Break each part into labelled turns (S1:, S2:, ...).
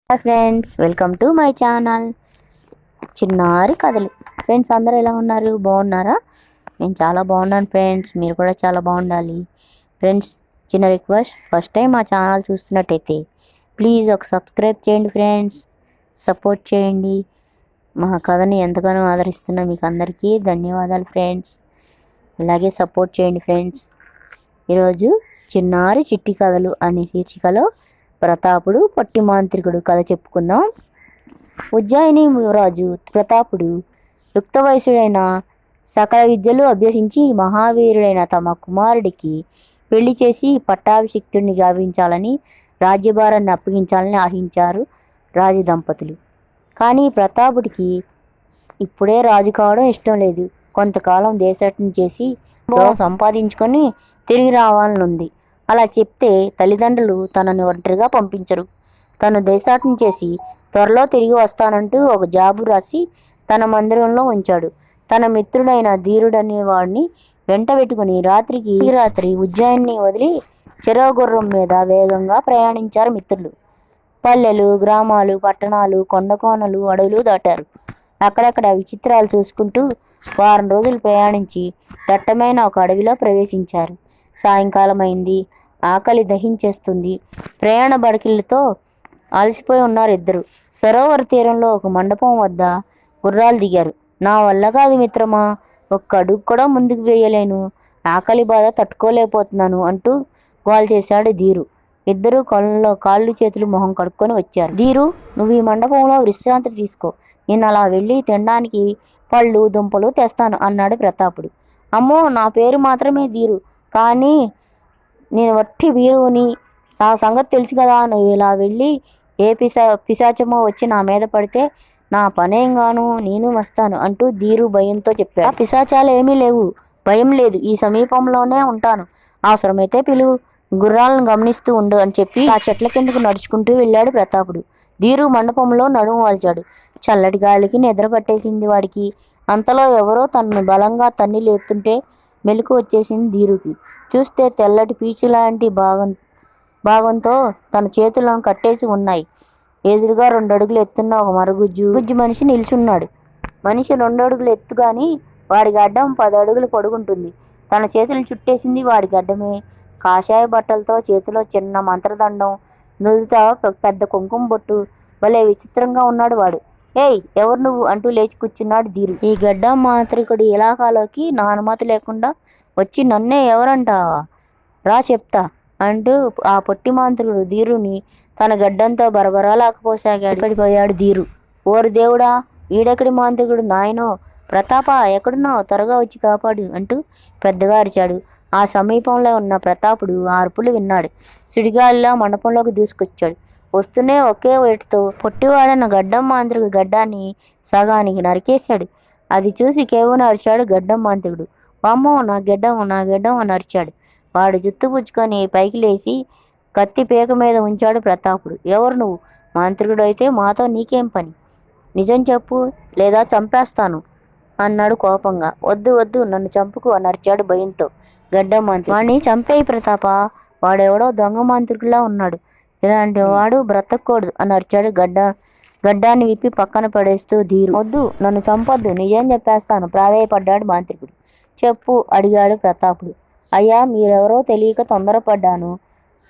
S1: Hi friends, welcome to my channel చిన్నారి కథలు. Friends, అందరూ ఎలా ఉన్నారు? బాగున్నారా? నేను చాలా బాగున్నాను ఫ్రెండ్స్. మీరు కూడా చాలా బాగుండాలి. ఫ్రెండ్స్, చిన్న రిక్వెస్ట్, ఫస్ట్ టైం మా ఛానల్ చూస్తున్నట్టయితే ప్లీజ్ ఒక సబ్స్క్రైబ్ చేయండి ఫ్రెండ్స్. సపోర్ట్ చేయండి. మా కథని ఎంతగానో ఆదరిస్తున్న మీకు అందరికీ ధన్యవాదాలు ఫ్రెండ్స్. ఇలాగే సపోర్ట్ చేయండి ఫ్రెండ్స్. ఈరోజు చిన్నారి చిట్టి కథలు అనే శీర్షికలో ప్రతాపుడు పొట్టి మాంత్రికుడు కథ చెప్పుకుందాం. ఉజ్జయిని యువరాజు ప్రతాపుడు యుక్త వయసుడైన సకల విద్యలు అభ్యసించి మహావీరుడైన తమ కుమారుడికి పెళ్లి చేసి పట్టాభిషిక్తుడిని గావించాలని రాజ్యభారాన్ని అప్పగించాలని ఆశించారు రాజదంపతులు. కానీ ప్రతాపుడికి ఇప్పుడే రాజు కావడం ఇష్టం లేదు. కొంతకాలం దేశాటన చేసి సంపాదించుకొని తిరిగి రావాలనుంది. అలా చెప్తే తల్లిదండ్రులు తనను ఒంటరిగా పంపించరు. తను దేశాటన చేసి త్వరలో తిరిగి వస్తానంటూ ఒక జాబు రాసి తన మందిరంలో ఉంచాడు. తన మిత్రుడైన ధీరుడనే వాడిని వెంట పెట్టుకుని రాత్రి ఉజ్జయిని వదిలి చెరో గుర్రం మీద వేగంగా ప్రయాణించారు మిత్రులు. పల్లెలు, గ్రామాలు, పట్టణాలు, కొండకోనలు, అడవులు దాటారు. అక్కడక్కడ విచిత్రాలు చూసుకుంటూ వారం రోజులు ప్రయాణించి దట్టమైన ఒక అడవిలో ప్రవేశించారు. సాయంకాలం అయింది. ఆకలి దహించేస్తుంది. ప్రయాణ బడికిళ్లతో అలసిపోయి ఉన్నారు ఇద్దరు. సరోవర తీరంలో ఒక మండపం వద్ద గుర్రాలు దిగారు. నా వల్ల కాదు మిత్రమా, ఒక్క అడుగు కూడా ముందుకు వేయలేను, ఆకలి బాధ తట్టుకోలేకపోతున్నాను అంటూ గోల చేశాడు ధీరు. ఇద్దరు కాళ్ళు చేతులు మొహం కడుక్కొని వచ్చారు. ధీరు, నువ్వు ఈ మండపంలో విశ్రాంతి తీసుకో, నేను అలా వెళ్ళి తినడానికి పళ్ళు దుంపలు తెస్తాను అన్నాడు ప్రతాపుడు. అమ్మో, నా పేరు మాత్రమే ధీరు, కానీ నేను వట్టి వీరుని, ఆ సంగతి తెలుసు కదా. నువ్వు ఇలా వెళ్ళి ఏ పిశాచమో వచ్చి నా మీద పడితే నా పనేం గాను, నేను వస్తాను అంటూ ధీరు భయంతో చెప్పాడు. ఆ పిశాచాలు ఏమీ లేవు, భయం లేదు, ఈ సమీపంలోనే ఉంటాను, అవసరమైతే పిలువు, గుర్రాలను గమనిస్తూ ఉండు అని చెప్పి ఆ చెట్ల కిందకు నడుచుకుంటూ వెళ్ళాడు ప్రతాపుడు. ధీరు మండపంలో నడుము వాల్చాడు. చల్లటి గాలికి నిద్ర పట్టేసింది వాడికి. అంతలో ఎవరో తనను బలంగా తన్ని లేపుతుంటే మెలకు వచ్చేసింది ధీరుకి. చూస్తే తెల్లటి పీచు లాంటి భాగంతో తన చేతులను కట్టేసి ఉన్నాయి. ఎదురుగా 2 అడుగులు ఎత్తున్న ఒక మరుగుజ్జు మనిషి నిల్చున్నాడు. మనిషి 2 అడుగులు ఎత్తు గాని వాడి గడ్డం 10 అడుగులు పొడుగుంటుంది. తన చేతులు చుట్టేసింది వాడి గడ్డమే. కాషాయ బట్టలతో, చేతిలో చిన్న మంత్రదండం, నుదుట పెద్ద కుంకుమ బొట్టు, భలే విచిత్రంగా ఉన్నాడు వాడు. ఏయ్, ఎవరు నువ్వు అంటూ లేచి కూర్చున్నాడు ధీరు. ఈ గడ్డ మాంత్రికుడి ఇలాకాలోకి నా అనుమతి లేకుండా వచ్చి నన్నే ఎవరంటావా? రా చెప్తా అంటూ ఆ పొట్టి మాంత్రికుడు ధీరుని తన గడ్డంతో బరబరా లాకపోసాగాడు. పడిపోయాడు ధీరు. ఓరు దేవుడా, వీడెక్కడి మాంత్రికుడు నాయనో! ప్రతాప, ఎక్కడున్నావు? త్వరగా వచ్చి కాపాడు అంటూ పెద్దగా అరిచాడు. ఆ సమీపంలో ఉన్న ప్రతాపుడు ఆ అరుపులు విన్నాడు. సుడిగాలిలో మండపంలోకి దూసుకొచ్చాడు. వస్తూనే ఒకే వేటుతో పొట్టివాడన్న గడ్డం మాంత్రికుడు గడ్డాన్ని సగానికి నరికేశాడు. అది చూసి కేవలం అరిచాడు గడ్డం మాంత్రికుడు. వామ్మో, నా గడ్డం, నా గడ్డం అని అరిచాడు. వాడు జుత్తు పుచ్చుకొని పైకి లేచి కత్తి పీక మీద ఉంచాడు ప్రతాపుడు. ఎవరు నువ్వు? మాంత్రికుడు అయితే మాతో నీకేం పని? నిజం చెప్పు, లేదా చంపేస్తాను అన్నాడు కోపంగా. వద్దు వద్దు, నన్ను చంపుకు అని అరిచాడు భయంతో గడ్డం మాంత్రికుడు. వాడిని చంపేయి ప్రతాప, వాడెవడో దొంగ మాంత్రికుడిలా ఉన్నాడు, ఇలాంటి వాడు బ్రతకూడదు అని అరిచాడు గడ్డాన్ని విప్పి పక్కన పడేస్తూ ధీరు. వద్దు, నన్ను చంపొద్దు, నిజం చెప్పేస్తాను ప్రాధేయపడ్డాడు మాంత్రికుడు. చెప్పు అడిగాడు ప్రతాపుడు. అయ్యా, మీరెవరో తెలియక తొందరపడ్డాను.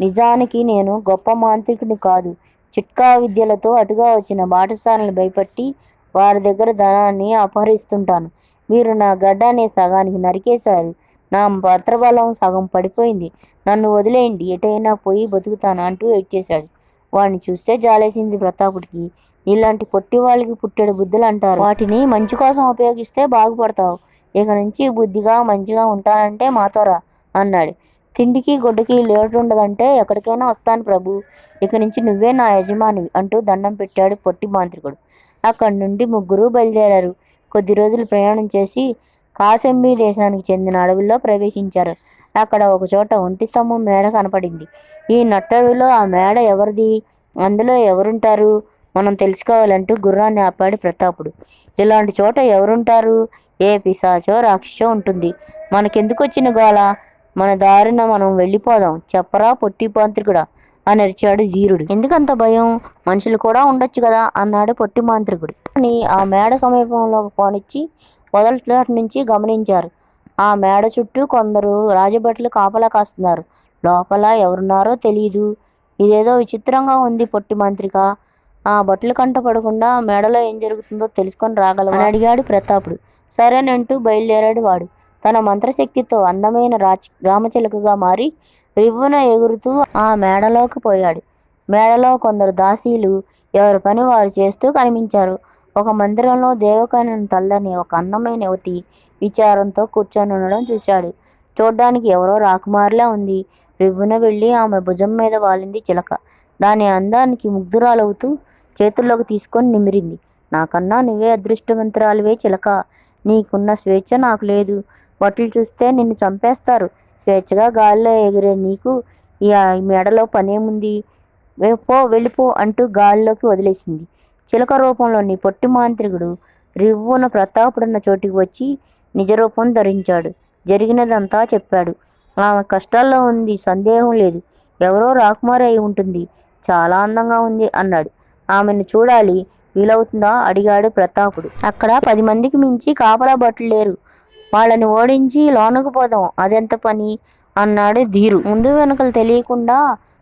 S1: నిజానికి నేను గొప్ప మాంత్రికుడిని కాదు. చిట్కా విద్యలతో అటుగా వచ్చిన బాటసారులను భయపట్టి వారి దగ్గర ధనాన్ని అపహరిస్తుంటాను. మీరు నా గడ్డాన్ని సగానికి నరికేశారు. నా పత్రబలం సగం పడిపోయింది. నన్ను వదిలేయండి, ఎటైనా పోయి బతుకుతాను అంటూ ఏడ్చేశాడు. వాడిని చూస్తే జాలేసింది ప్రతాపుడికి. ఇలాంటి పొట్టి వాళ్ళకి పుట్టెడు బుద్ధులు అంటారు. వాటిని మంచి కోసం ఉపయోగిస్తే బాగుపడతావు. ఇక నుంచి బుద్ధిగా మంచిగా ఉంటానంటే మాతోరా అన్నాడు. తిండికి గుడ్డకి లేటుండదంటే ఎక్కడికైనా వస్తాను ప్రభు, ఇక నుంచి నువ్వే నా యజమానివి అంటూ దండం పెట్టాడు పొట్టి మాంత్రికుడు. అక్కడి నుండి ముగ్గురు బయలుదేరారు. కొద్ది రోజులు ప్రయాణం చేసి కాశంబి దేశానికి చెందిన అడవిలో ప్రవేశించారు. అక్కడ ఒక చోట ఒంటి స్తంభం మేడ కనపడింది. ఈ నట్టడులో ఆ మేడ ఎవరిది? అందులో ఎవరుంటారు? మనం తెలుసుకోవాలంటూ గుర్రాన్ని ఆపాడు ప్రతాపుడు. ఇలాంటి చోట ఎవరుంటారు? ఏ పిశాచో రాక్షసో ఉంటుంది. మనకెందుకు వచ్చిన గోల? మన దారిన మనం వెళ్ళిపోదాం, చెప్పరా పొట్టి మాంత్రికుడా అని అరిచాడు ధీరుడు. ఎందుకంత భయం, మనుషులు కూడా ఉండొచ్చు కదా అన్నాడు పొట్టి మాంత్రికుడు. అని ఆ మేడ సమీపంలో పోనిచ్చి మొదటి నుంచి గమనించారు. ఆ మేడ చుట్టూ కొందరు రాజభటులు కాపలా కాస్తున్నారు. లోపల ఎవరున్నారో తెలియదు. ఇదేదో విచిత్రంగా ఉంది పొట్టి మాంత్రిక. ఆ భటుల కంట పడకుండా మేడలో ఏం జరుగుతుందో తెలుసుకొని రాగలవా అని అడిగాడు ప్రతాపుడు. సరేనంటూ బయలుదేరాడు వాడు. తన మంత్రశక్తితో అందమైన రామచిలుకగా మారి రివ్వున ఎగురుతూ ఆ మేడలోకి పోయాడు. మేడలో కొందరు దాసీలు ఎవరి పని వారు చేస్తూ కనిపించారు. ఒక మందిరంలో దేవకానని తల్లని ఒక అందమైన యువతి విచారంతో కూర్చొని ఉండడం చూశాడు. చూడ్డానికి ఎవరో రాకుమారిలా ఉంది. రివ్వున వెళ్ళి ఆమె భుజం మీద వాలింది చిలక. దాని అందానికి ముగ్ధురాలవుతూ చేతుల్లోకి తీసుకొని నిమిరింది. నాకన్నా నువ్వే అదృష్టవంతురాలివే చిలక. నీకున్న స్వేచ్ఛ నాకు లేదు. భటులు చూస్తే నిన్ను చంపేస్తారు. స్వేచ్ఛగా గాలిలో ఎగిరే నీకు ఈ మెడలో పనేముంది? వెళ్ళిపో అంటూ గాలిలోకి వదిలేసింది. చిలక రూపంలోని పొట్టి మాంత్రికుడు రివ్వున ప్రతాపుడున్న చోటికి వచ్చి నిజరూపం ధరించాడు. జరిగినదంతా చెప్పాడు. ఆమె కష్టాల్లో ఉంది, సందేహం లేదు. ఎవరో రాకుమారి అయి ఉంటుంది. చాలా అందంగా ఉంది అన్నాడు. ఆమెను చూడాలి, వీలవుతుందా అడిగాడు ప్రతాపుడు. అక్కడ 10 మందికి మించి కాపలా భటులు లేరు. వాళ్ళని ఓడించి లోనకు పోదాం, అదెంత పని అన్నాడు ధీరు. ముందు వెనుకలు తెలియకుండా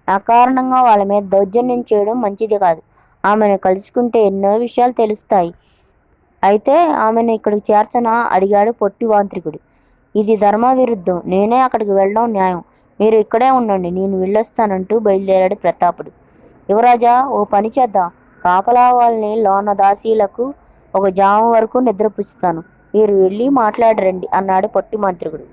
S1: అకారణంగా వాళ్ళ మీద దౌర్జన్యం చేయడం మంచిది కాదు. ఆమెను కలుసుకుంటే ఎన్నో విషయాలు తెలుస్తాయి. అయితే ఆమెను ఇక్కడికి చేర్చనా అడిగాడు పొట్టి మాంత్రికుడు. ఇది ధర్మ విరుద్ధం. నేనే అక్కడికి వెళ్ళడం న్యాయం. మీరు ఇక్కడే ఉండండి, నేను వెళ్ళొస్తానంటూ బయలుదేరాడు ప్రతాపుడు. యువరాజా, ఓ పని చేద్దాం. కాపలా వాళ్ళని లోన దాసీలకు ఒక జాము వరకు నిద్రపుచ్చుతాను. మీరు వెళ్ళి మాట్లాడరండి అన్నాడు పొట్టి మాంత్రికుడు.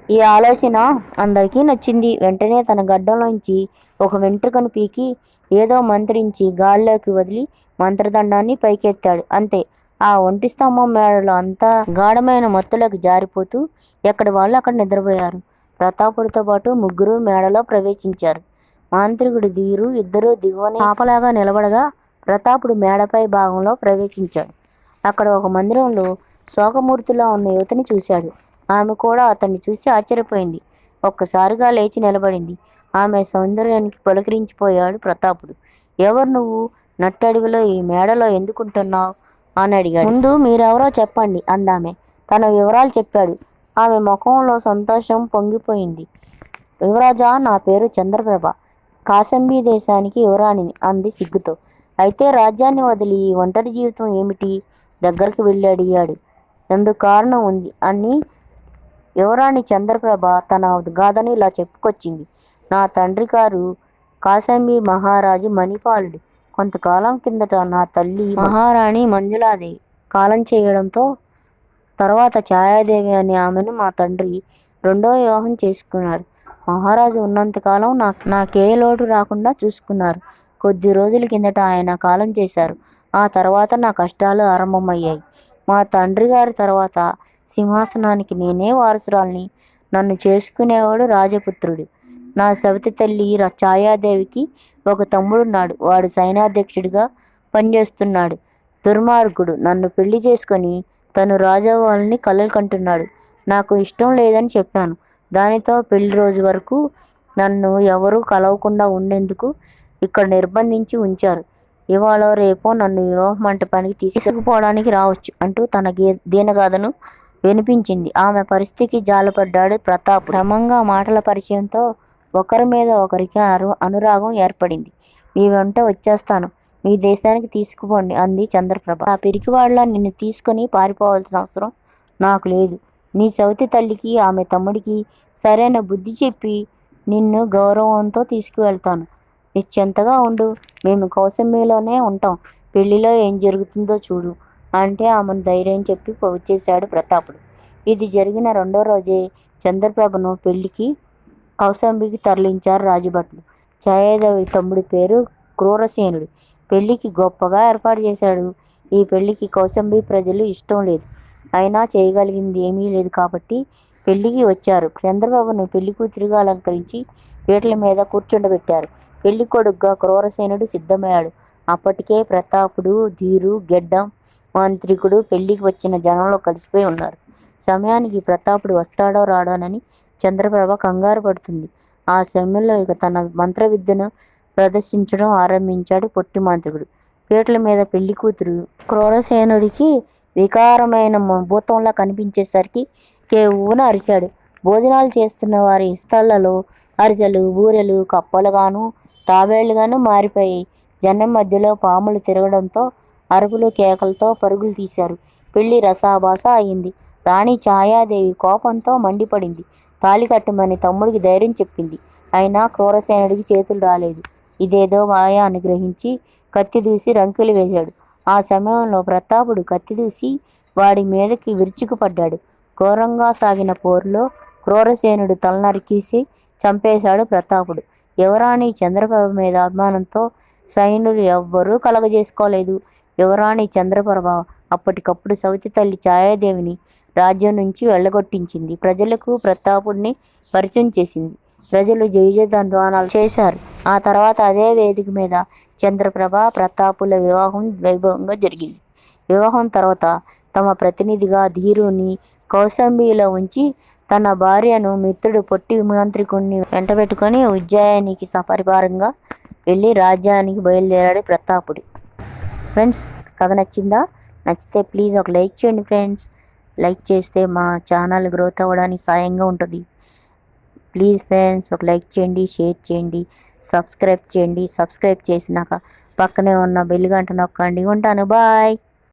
S1: ఈ ఆలోచన అందరికీ నచ్చింది. వెంటనే తన గడ్డంలోంచి ఒక వెంట్రుకను పీకి ఏదో మంత్రించి గాల్లోకి వదిలి మంత్రదండాన్ని పైకెత్తాడు. అంతే. ఆ ఒంటి స్తంభం మేడలో అంతా గాఢమైన మత్తులకు జారిపోతూ ఎక్కడి వాళ్ళు అక్కడ నిద్రపోయారు. ప్రతాపుడితో పాటు ముగ్గురు మేడలో ప్రవేశించారు. మాంత్రికుడు ధీరు ఇద్దరూ దిగువనే కాపలాగా నిలబడగా ప్రతాపుడు మేడపై భాగంలో ప్రవేశించాడు. అక్కడ ఒక మందిరంలో శోకమూర్తిలా ఉన్న యువతిని చూశాడు. ఆమె కూడా అతన్ని చూసి ఆశ్చర్యపోయింది. ఒక్కసారిగా లేచి నిలబడింది. ఆమె సౌందర్యానికి పులకరించిపోయాడు ప్రతాపుడు. ఎవరు నువ్వు? నట్టడివిలో ఈ మేడలో ఎందుకుంటున్నావు అని అడిగాడు. ముందు మీరెవరో చెప్పండి అందామె. తన వివరాలు చెప్పాడు. ఆమె ముఖంలో సంతోషం పొంగిపోయింది. యువరాజా, నా పేరు చంద్రప్రభ. కాశంబీ దేశానికి యువరాణిని అంది సిగ్గుతో. అయితే రాజ్యాన్ని వదిలి ఈ ఒంటరి జీవితం ఏమిటి? దగ్గరికి వెళ్ళి అడిగాడు. ఎందుకు కారణం ఉంది అని యువరాణి చంద్రప్రభ తన గాథను ఇలా చెప్పుకొచ్చింది. నా తండ్రి గారు కాశంబీ మహారాజు మణిపాలుడు. కొంతకాలం కిందట నా తల్లి మహారాణి మంజులాదేవి కాలం చేయడంతో తర్వాత ఛాయాదేవి అనే ఆమెను మా తండ్రి రెండో వివాహం చేసుకున్నారు. మహారాజు ఉన్నంతకాలం నాకే లోటు రాకుండా చూసుకున్నారు. కొద్ది రోజుల కిందట ఆయన కాలం చేశారు. ఆ తర్వాత నా కష్టాలు ఆరంభమయ్యాయి. మా తండ్రి గారి తర్వాత సింహాసనానికి నేనే వారసురాల్ని. నన్ను చేసుకునేవాడు రాజపుత్రుడు. నా సవితి తల్లి ఛాయాదేవికి ఒక తమ్ముడున్నాడు. వాడు సైన్యాధ్యక్షుడిగా పనిచేస్తున్నాడు. దుర్మార్గుడు నన్ను పెళ్లి చేసుకొని తను రాజవ్వాలని కలలు కంటున్నాడు. నాకు ఇష్టం లేదని చెప్పాను. దానితో పెళ్లి రోజు వరకు నన్ను ఎవరూ కలవకుండా ఉండేందుకు ఇక్కడ నిర్బంధించి ఉంచారు. ఇవాళ రేపో నన్ను వివాహ మంటపానికి తీసుకుపోవడానికి రావచ్చు అంటూ తన దీనగాథను వినిపించింది. ఆమె పరిస్థితికి జాలపడ్డాడు ప్రతాప్. క్రమంగా మాటల పరిచయంతో ఒకరి మీద ఒకరికి అనురాగం ఏర్పడింది. మీ వెంట వచ్చేస్తాను, మీ దేశానికి తీసుకుపోండి అంది చంద్రప్రభ. ఆ పిరికివాళ్ళ నిన్ను తీసుకొని పారిపోవాల్సిన అవసరం నాకు లేదు. నీ సౌతి తల్లికి ఆమె తమ్ముడికి సరైన బుద్ధి చెప్పి నిన్ను గౌరవంతో తీసుకువెళ్తాను. నిశ్చింతగా ఉండు, మేము కౌసమ్యలోనే ఉంటాం. పెళ్లిలో ఏం జరుగుతుందో చూడు అంటే ఆమెను ధైర్యం చెప్పి వచ్చేశాడు ప్రతాపుడు. ఇది జరిగిన రెండో రోజే చంద్రప్రభను పెళ్లికి కౌసంబికి తరలించారు రాజభటులు. ఛాయాదేవి తమ్ముడి పేరు క్రూరసేనుడు. పెళ్లికి గొప్పగా ఏర్పాటు చేశాడు. ఈ పెళ్లికి కౌసంబి ప్రజలు ఇష్టం లేదు. అయినా చేయగలిగింది ఏమీ లేదు కాబట్టి పెళ్లికి వచ్చారు. చంద్రబాబును పెళ్లి కూతురుగా అలంకరించి పీటల మీద కూర్చుండబెట్టారు. పెళ్లి కొడుకుగా క్రూరసేనుడు సిద్ధమయ్యాడు. అప్పటికే ప్రతాపుడు, ధీరు, గెడ్డం, మాంత్రికుడు పెళ్లికి వచ్చిన జనంలో కలిసిపోయి ఉన్నారు. సమయానికి ప్రతాపుడు వస్తాడో రాడోనని చంద్రప్రభ కంగారు పడుతుంది. ఆ సమయంలో ఇక తన మంత్ర విద్యను ప్రదర్శించడం ఆరంభించాడు పొట్టి మాంత్రికుడు. పీటల మీద పెళ్లి కూతురు క్రూరసేనుడికి వికారమైన భూతంలా కనిపించేసరికి కేవున అరిచాడు. భోజనాలు చేస్తున్న వారి ఇస్తాళ్లలో అరిసెలు, బూరెలు, కప్పలుగాను తాబేళ్లుగాను మారిపోయాయి. జనం మధ్యలో పాములు తిరగడంతో అరుపులు కేకలతో పరుగులు తీశారు. పెళ్లి రసాభాస అయింది. రాణి ఛాయాదేవి కోపంతో మండిపడింది. తాళి కట్టమని తమ్ముడికి ధైర్యం చెప్పింది. అయినా క్రూరసేనుడికి చేతులు రాలేదు. ఇదేదో మాయ అని గ్రహించి కత్తి దూసి రంకెలు వేశాడు. ఆ సమయంలో ప్రతాపుడు కత్తి దూసి వాడి మీదకి విరుచుకుపడ్డాడు. ఘోరంగా సాగిన పోరులో క్రూరసేనుడు తల నరికేసి చంపేశాడు ప్రతాపుడు. యువరాణి చంద్రప్రభ మీద అభిమానంతో సైన్యులు ఎవ్వరూ కలగజేసుకోలేదు. యువరాణి చంద్రప్రభ అప్పటికప్పుడు సవతి తల్లి ఛాయాదేవిని రాజ్యం నుంచి వెళ్ళగొట్టించింది. ప్రజలకు ప్రతాపుడిని పరిచయం చేసింది. ప్రజలు జయజయధ్వానాలు చేశారు. ఆ తర్వాత అదే వేదిక మీద చంద్రప్రభ ప్రతాపుల వివాహం వైభవంగా జరిగింది. వివాహం తర్వాత తమ ప్రతినిధిగా ధీరుని కౌశాంబిలో ఉంచి తన భార్యను మిత్రుడు పొట్టి మాంత్రికుడిని వెంటబెట్టుకొని ఉజ్జయినికి సపరివారంగా వెళ్ళి రాజ్యానికి బయలుదేరాడు ప్రతాపుడు. ఫ్రెండ్స్, కథ నచ్చిందా? నచ్చితే ప్లీజ్ ఒక లైక్ చేయండి ఫ్రెండ్స్. లైక్ చేస్తే మా ఛానల్ గ్రోత్ అవ్వడానికి సాయంగా ఉంటుంది. ప్లీజ్ ఫ్రెండ్స్, ఒక లైక్ చేయండి, షేర్ చేయండి, సబ్స్క్రైబ్ చేయండి. సబ్స్క్రైబ్ చేసినాక పక్కనే ఉన్న బెల్ గంట నొక్కండి. ఉంటాను, బాయ్.